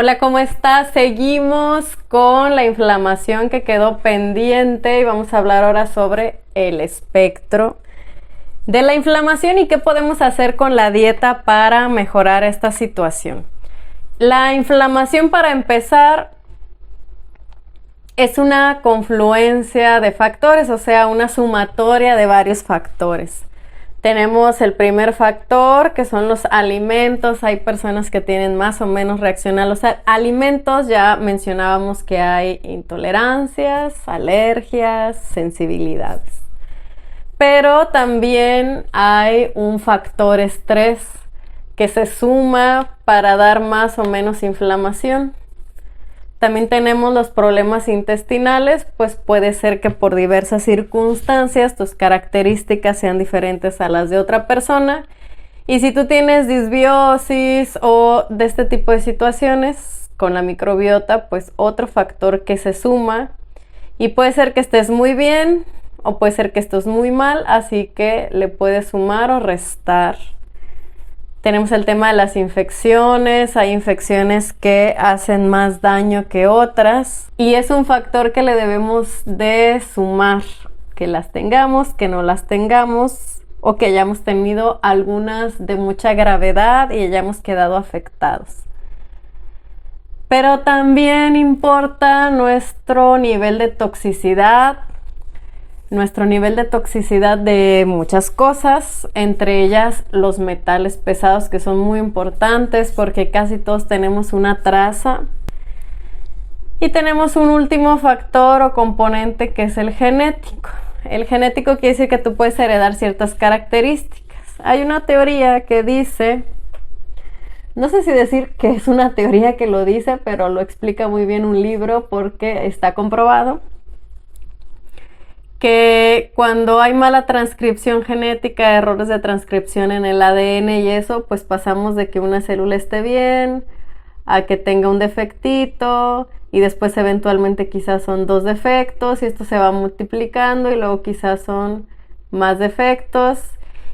Hola, ¿cómo estás? Seguimos con la inflamación que quedó pendiente y vamos a hablar ahora sobre el espectro de la inflamación y qué podemos hacer con la dieta para mejorar esta situación. La inflamación, para empezar, es una confluencia de factores, o sea, una sumatoria de varios factores. Tenemos el primer factor, que son los alimentos. Hay personas que tienen más o menos reacción a los alimentos. Ya mencionábamos que hay intolerancias, alergias, sensibilidades. Pero también hay un factor estrés que se suma para dar más o menos inflamación. También tenemos los problemas intestinales, pues puede ser que por diversas circunstancias tus características sean diferentes a las de otra persona. Y si tú tienes disbiosis o de este tipo de situaciones con la microbiota, pues otro factor que se suma. Y puede ser que estés muy bien o puede ser que estés muy mal, así que le puedes sumar o restar. Tenemos el tema de las infecciones. Hay infecciones que hacen más daño que otras y es un factor que le debemos de sumar, que las tengamos, que no las tengamos o que hayamos tenido algunas de mucha gravedad y hayamos quedado afectados. Pero también importa nuestro nivel de toxicidad. Nuestro nivel de toxicidad de muchas cosas, entre ellas los metales pesados, que son muy importantes porque casi todos tenemos una traza. Y tenemos un último factor o componente que es el genético. El genético quiere decir que tú puedes heredar ciertas características. Hay una teoría que dice, no sé si decir que es una teoría que lo dice, pero lo explica muy bien un libro porque está comprobado, que cuando hay mala transcripción genética, errores de transcripción en el ADN y eso, pues pasamos de que una célula esté bien a que tenga un defectito y después eventualmente quizás son dos defectos y esto se va multiplicando y luego quizás son más defectos.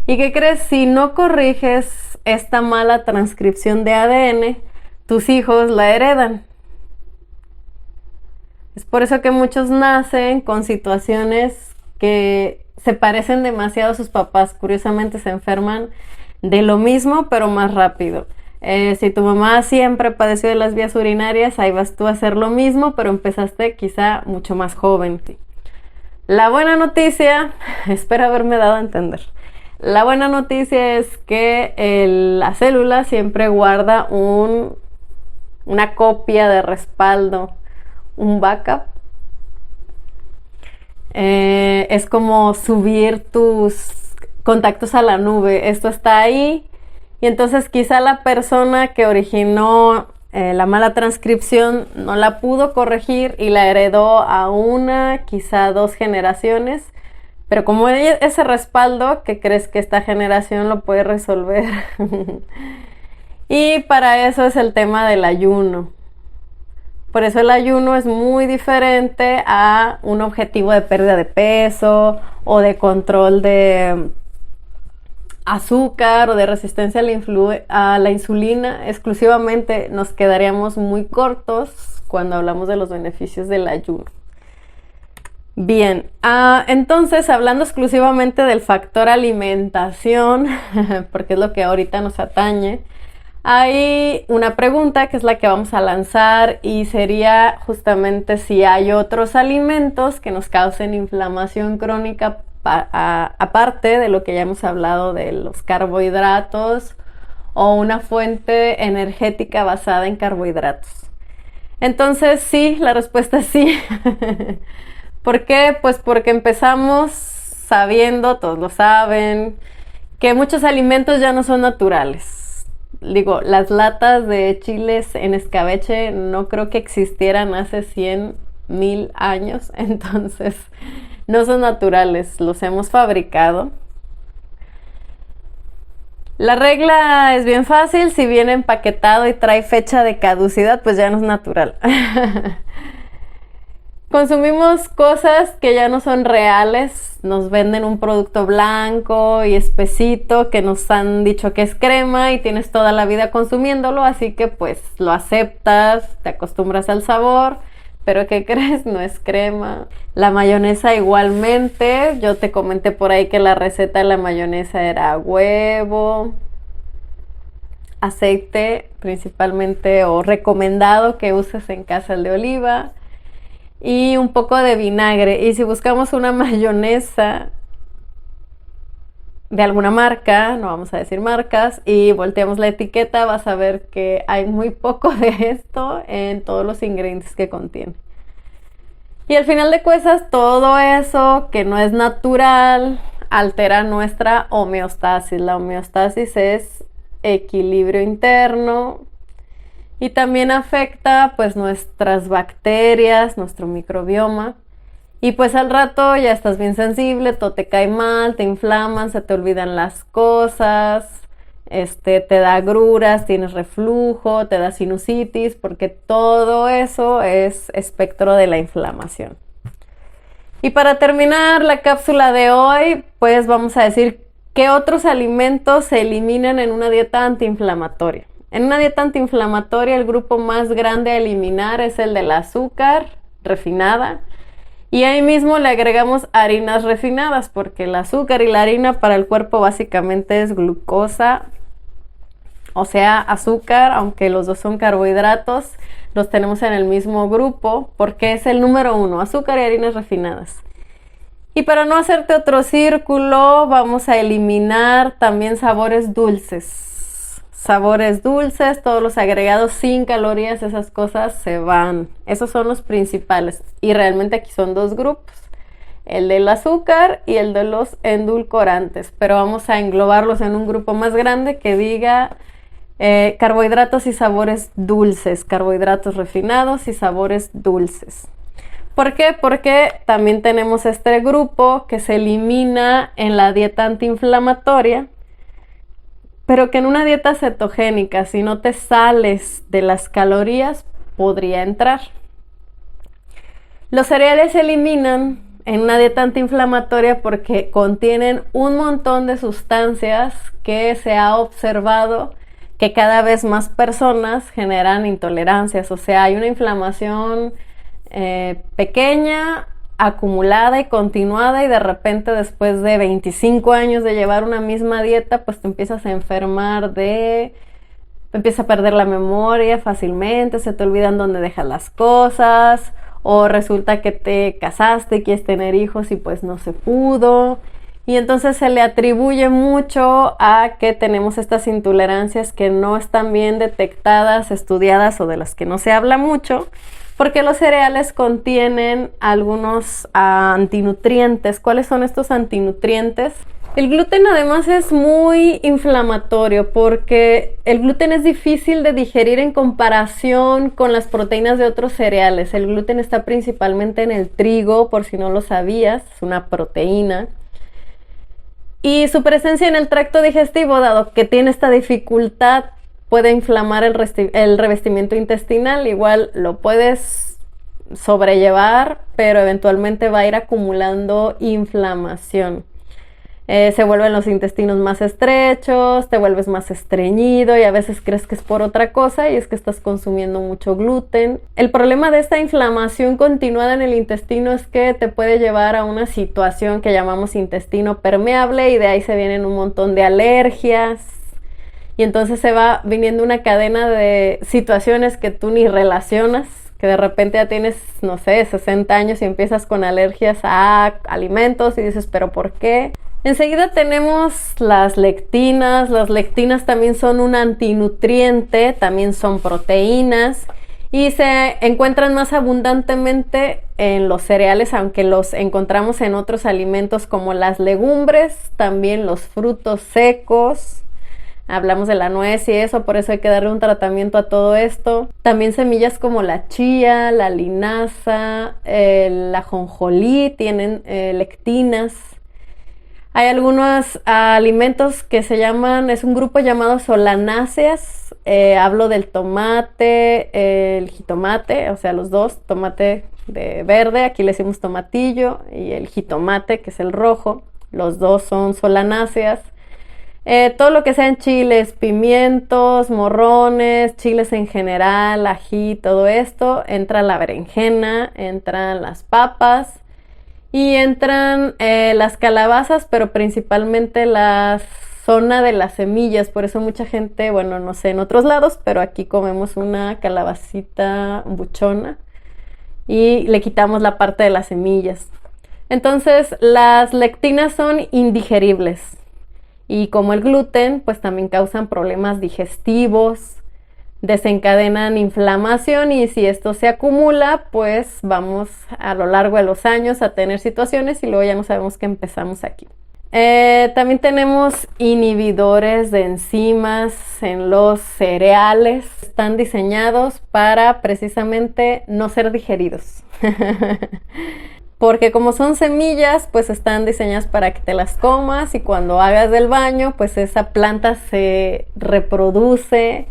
¿Y qué crees? Si no corriges esta mala transcripción de ADN, tus hijos la heredan. Es por eso que muchos nacen con situaciones que se parecen demasiado a sus papás. Curiosamente se enferman de lo mismo, pero más rápido. Si tu mamá siempre padeció de las vías urinarias, ahí vas tú a hacer lo mismo, pero empezaste quizá mucho más joven. La buena noticia, espero haberme dado a entender. La buena noticia es que la célula siempre guarda una copia de respaldo, un backup. Es como subir tus contactos a la nube. Esto está ahí y entonces quizá la persona que originó la mala transcripción no la pudo corregir y la heredó a una, quizá dos generaciones, pero como ese respaldo, ¿qué crees que esta generación lo puede resolver? Y para eso es el tema del ayuno. Por eso el ayuno es muy diferente a un objetivo de pérdida de peso o de control de azúcar o de resistencia a la insulina. Exclusivamente nos quedaríamos muy cortos cuando hablamos de los beneficios del ayuno. Bien, entonces hablando exclusivamente del factor alimentación, porque es lo que ahorita nos atañe, hay una pregunta que es la que vamos a lanzar y sería justamente si hay otros alimentos que nos causen inflamación crónica aparte de lo que ya hemos hablado de los carbohidratos o una fuente energética basada en carbohidratos. Entonces sí, la respuesta es sí. ¿Por qué? Pues porque empezamos sabiendo, todos lo saben, que muchos alimentos ya no son naturales. Digo, las latas de chiles en escabeche no creo que existieran hace 100,000 años, entonces no son naturales, los hemos fabricado. La regla es bien fácil, si viene empaquetado y trae fecha de caducidad, pues ya no es natural. Consumimos cosas que ya no son reales, nos venden un producto blanco y espesito que nos han dicho que es crema y tienes toda la vida consumiéndolo, así que pues lo aceptas, te acostumbras al sabor, pero ¿qué crees? No es crema. La mayonesa igualmente, yo te comenté por ahí que la receta de la mayonesa era huevo, aceite principalmente o recomendado que uses en casa el de oliva y un poco de vinagre. Y si buscamos una mayonesa de alguna marca, no vamos a decir marcas, y volteamos la etiqueta, vas a ver que hay muy poco de esto en todos los ingredientes que contiene. Y al final de cuentas, todo eso que no es natural altera nuestra homeostasis. La homeostasis es equilibrio interno y también afecta pues nuestras bacterias, nuestro microbioma. Y pues al rato ya estás bien sensible, todo te cae mal, te inflaman, se te olvidan las cosas, te da agruras, tienes reflujo, te da sinusitis, porque todo eso es espectro de la inflamación. Y para terminar la cápsula de hoy, pues vamos a decir qué otros alimentos se eliminan en una dieta antiinflamatoria. En una dieta antiinflamatoria, el grupo más grande a eliminar es el del azúcar refinada. Y ahí mismo le agregamos harinas refinadas, porque el azúcar y la harina para el cuerpo básicamente es glucosa, o sea, azúcar, aunque los dos son carbohidratos, los tenemos en el mismo grupo porque es el número 1, azúcar y harinas refinadas. Y para no hacerte otro círculo, vamos a eliminar también sabores dulces. Sabores dulces, todos los agregados sin calorías, esas cosas se van. Esos son los principales. Y realmente aquí son dos grupos. El del azúcar y el de los endulcorantes. Pero vamos a englobarlos en un grupo más grande que diga carbohidratos y sabores dulces. Carbohidratos refinados y sabores dulces. ¿Por qué? Porque también tenemos este grupo que se elimina en la dieta antiinflamatoria, pero que en una dieta cetogénica, si no te sales de las calorías, podría entrar. Los cereales se eliminan en una dieta antiinflamatoria porque contienen un montón de sustancias que se ha observado que cada vez más personas generan intolerancias. O sea, hay una inflamación pequeña, acumulada y continuada, y de repente después de 25 años de llevar una misma dieta, pues te empiezas a enfermar empiezas a perder la memoria fácilmente, se te olvidan dónde dejas las cosas, o resulta que te casaste y quieres tener hijos y pues no se pudo, y entonces se le atribuye mucho a que tenemos estas intolerancias que no están bien detectadas, estudiadas, o de las que no se habla mucho, porque los cereales contienen algunos antinutrientes. ¿Cuáles son estos antinutrientes? El gluten además es muy inflamatorio porque el gluten es difícil de digerir en comparación con las proteínas de otros cereales. El gluten está principalmente en el trigo, por si no lo sabías, es una proteína. Y su presencia en el tracto digestivo, dado que tiene esta dificultad, puede inflamar el revestimiento intestinal. Igual lo puedes sobrellevar, pero eventualmente va a ir acumulando inflamación. Se vuelven los intestinos más estrechos, te vuelves más estreñido y a veces crees que es por otra cosa y es que estás consumiendo mucho gluten. El problema de esta inflamación continuada en el intestino es que te puede llevar a una situación que llamamos intestino permeable, y de ahí se vienen un montón de alergias. Y entonces se va viniendo una cadena de situaciones que tú ni relacionas, que de repente ya tienes, no sé, 60 años y empiezas con alergias a alimentos y dices, ¿pero por qué? Enseguida tenemos las lectinas. Las lectinas también son un antinutriente, también son proteínas y se encuentran más abundantemente en los cereales, aunque los encontramos en otros alimentos como las legumbres, también los frutos secos. Hablamos de la nuez y eso, por eso hay que darle un tratamiento a todo esto. También semillas como la chía, la linaza, el ajonjolí tienen lectinas. Hay algunos alimentos que es un grupo llamado solanáceas. Hablo del tomate, el jitomate, o sea los dos, tomate de verde, aquí le decimos tomatillo, y el jitomate, que es el rojo. Los dos son solanáceas. Todo lo que sean chiles, pimientos, morrones, chiles en general, ají, todo esto, entra la berenjena, entran las papas y entran las calabazas, pero principalmente la zona de las semillas. Por eso mucha gente, bueno, no sé en otros lados, pero aquí comemos una calabacita buchona y le quitamos la parte de las semillas. Entonces, las lectinas son indigeribles. Y como el gluten, pues también causan problemas digestivos, desencadenan inflamación y si esto se acumula, pues vamos a lo largo de los años a tener situaciones y luego ya no sabemos qué empezamos aquí. También tenemos inhibidores de enzimas en los cereales. Están diseñados para precisamente no ser digeridos. Porque como son semillas, pues están diseñadas para que te las comas y cuando hagas del baño, pues esa planta se reproduce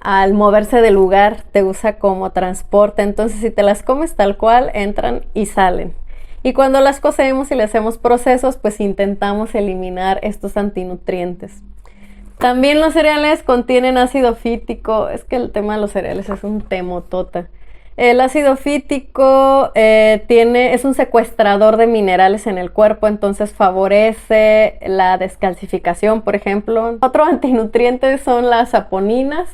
al moverse del lugar, te usa como transporte. Entonces, si te las comes tal cual, entran y salen. Y cuando las cocemos y le hacemos procesos, pues intentamos eliminar estos antinutrientes. También los cereales contienen ácido fítico. Es que el tema de los cereales es un temotota. El ácido fítico es un secuestrador de minerales en el cuerpo, entonces favorece la descalcificación, por ejemplo. Otro antinutriente son las saponinas.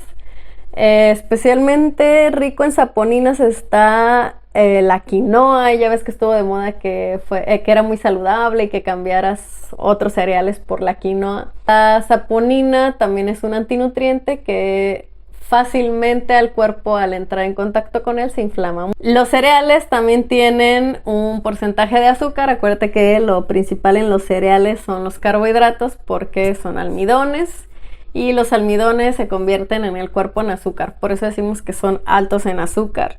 Especialmente rico en saponinas está la quinoa. Ya ves que estuvo de moda que era muy saludable y que cambiaras otros cereales por la quinoa. La saponina también es un antinutriente que fácilmente al cuerpo al entrar en contacto con él se inflama. Los cereales también tienen un porcentaje de azúcar. Acuérdate que lo principal en los cereales son los carbohidratos porque son almidones y los almidones se convierten en el cuerpo en azúcar. Por eso decimos que son altos en azúcar,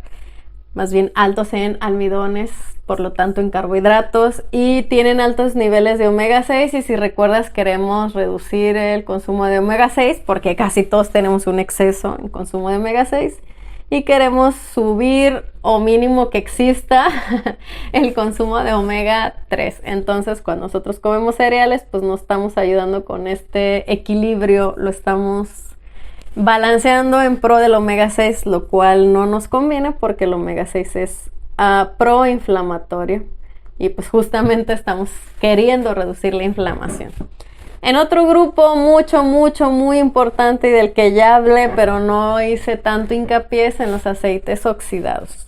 más bien altos en almidones, por lo tanto en carbohidratos, y tienen altos niveles de omega 6 y si recuerdas queremos reducir el consumo de omega 6 porque casi todos tenemos un exceso en consumo de omega 6 y queremos subir o mínimo que exista el consumo de omega 3. Entonces cuando nosotros comemos cereales pues nos estamos ayudando con este equilibrio, lo estamos balanceando en pro del omega 6, lo cual no nos conviene porque el omega 6 es proinflamatorio y pues justamente estamos queriendo reducir la inflamación. En otro grupo muy importante y del que ya hablé pero no hice tanto hincapié es en los aceites oxidados.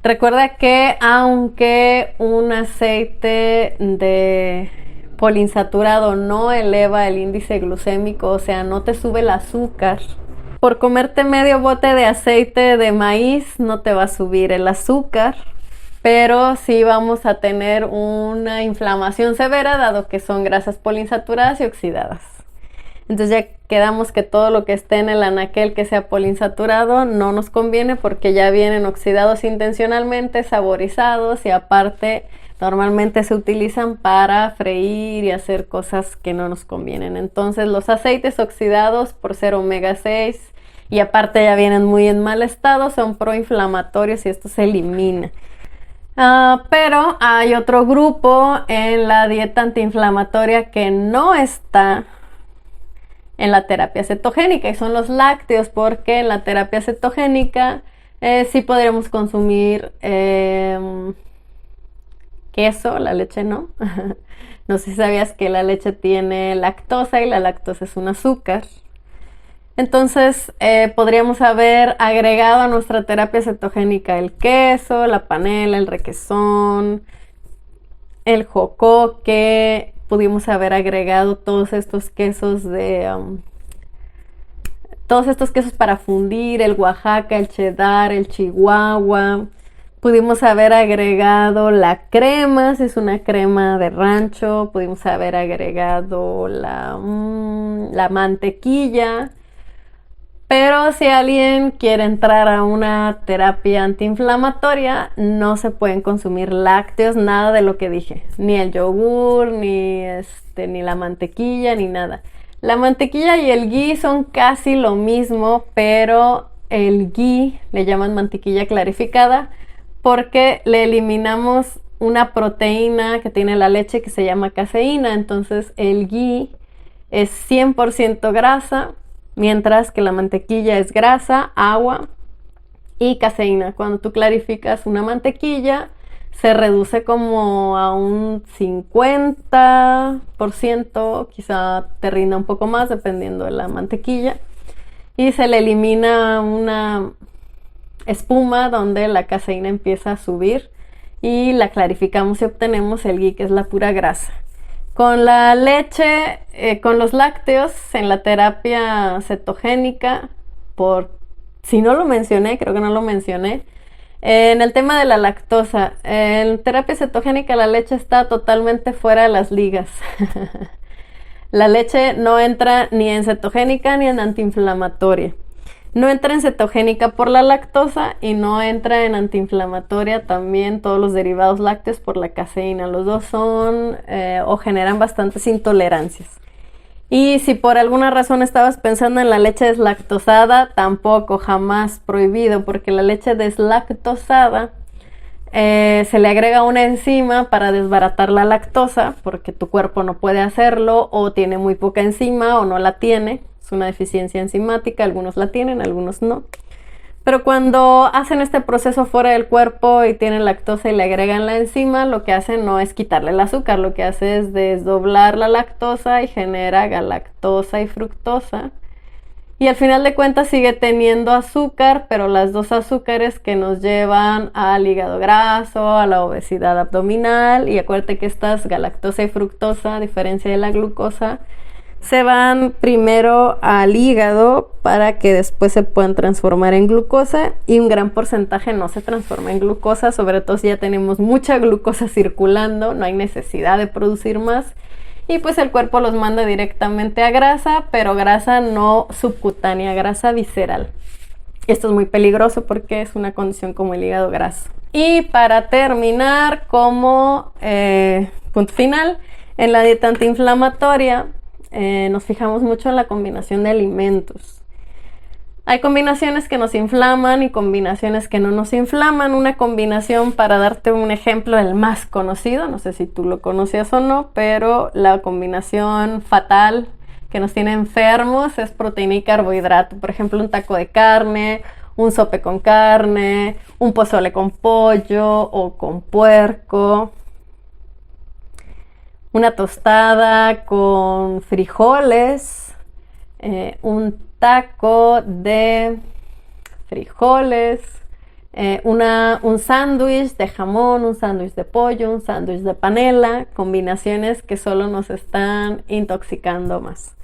Recuerda que aunque un aceite de poliinsaturado no eleva el índice glucémico, o sea, no te sube el azúcar, por comerte medio bote de aceite de maíz no te va a subir el azúcar, pero sí vamos a tener una inflamación severa dado que son grasas poliinsaturadas y oxidadas. Entonces ya quedamos que todo lo que esté en el anaquel que sea poliinsaturado no nos conviene porque ya vienen oxidados intencionalmente, saborizados y aparte normalmente se utilizan para freír y hacer cosas que no nos convienen. Entonces los aceites oxidados por ser omega 6 y aparte ya vienen muy en mal estado son proinflamatorios y esto se elimina. Pero hay otro grupo en la dieta antiinflamatoria que no está en la terapia cetogénica y son los lácteos, porque en la terapia cetogénica sí podríamos consumir queso, la leche no. No sé si sabías que la leche tiene lactosa y la lactosa es un azúcar. Entonces podríamos haber agregado a nuestra terapia cetogénica el queso, la panela, el requesón, el jocoque. Pudimos haber agregado todos estos quesos para fundir, el Oaxaca, el cheddar, el chihuahua. Pudimos haber agregado la crema, si es una crema de rancho. Pudimos haber agregado la mantequilla. Pero si alguien quiere entrar a una terapia antiinflamatoria, no se pueden consumir lácteos, nada de lo que dije. Ni el yogur, ni la mantequilla, ni nada. La mantequilla y el ghee son casi lo mismo, pero el ghee le llaman mantequilla clarificada porque le eliminamos una proteína que tiene la leche que se llama caseína. Entonces el ghee es 100% grasa, mientras que la mantequilla es grasa, agua y caseína. Cuando tú clarificas una mantequilla, se reduce como a un 50%, quizá te rinda un poco más dependiendo de la mantequilla. Y se le elimina una espuma donde la caseína empieza a subir y la clarificamos y obtenemos el ghee, que es la pura grasa. Con la leche, con los lácteos, en la terapia cetogénica, si no lo mencioné, creo que no lo mencioné, en el tema de la lactosa, en terapia cetogénica la leche está totalmente fuera de las ligas. La leche no entra ni en cetogénica ni en antiinflamatoria. No entra en cetogénica por la lactosa y no entra en antiinflamatoria también todos los derivados lácteos por la caseína. Los dos son o generan bastantes intolerancias. Y si por alguna razón estabas pensando en la leche deslactosada, tampoco, jamás prohibido, porque la leche deslactosada se le agrega una enzima para desbaratar la lactosa, porque tu cuerpo no puede hacerlo, o tiene muy poca enzima, o no la tiene. Es una deficiencia enzimática, algunos la tienen, algunos no. Pero cuando hacen este proceso fuera del cuerpo y tienen lactosa y le agregan la enzima, lo que hacen no es quitarle el azúcar, lo que hace es desdoblar la lactosa y genera galactosa y fructosa. Y al final de cuentas sigue teniendo azúcar, pero las dos azúcares que nos llevan al hígado graso, a la obesidad abdominal. Y acuérdate que estas galactosa y fructosa, a diferencia de la glucosa, se van primero al hígado para que después se puedan transformar en glucosa, y un gran porcentaje no se transforma en glucosa, sobre todo si ya tenemos mucha glucosa circulando, no hay necesidad de producir más, y pues el cuerpo los manda directamente a grasa, pero grasa no subcutánea, grasa visceral. Esto es muy peligroso porque es una condición como el hígado graso. Y para terminar, como punto final, en la dieta antiinflamatoria nos fijamos mucho en la combinación de alimentos. Hay combinaciones que nos inflaman y combinaciones que no nos inflaman. Una combinación, para darte un ejemplo, el más conocido, no sé si tú lo conocías o no, pero la combinación fatal que nos tiene enfermos es proteína y carbohidrato. Por ejemplo, un taco de carne, un sope con carne, un pozole con pollo o con puerco, una tostada con frijoles, un taco de frijoles, un sándwich de jamón, un sándwich de pollo, un sándwich de panela, combinaciones que solo nos están intoxicando más.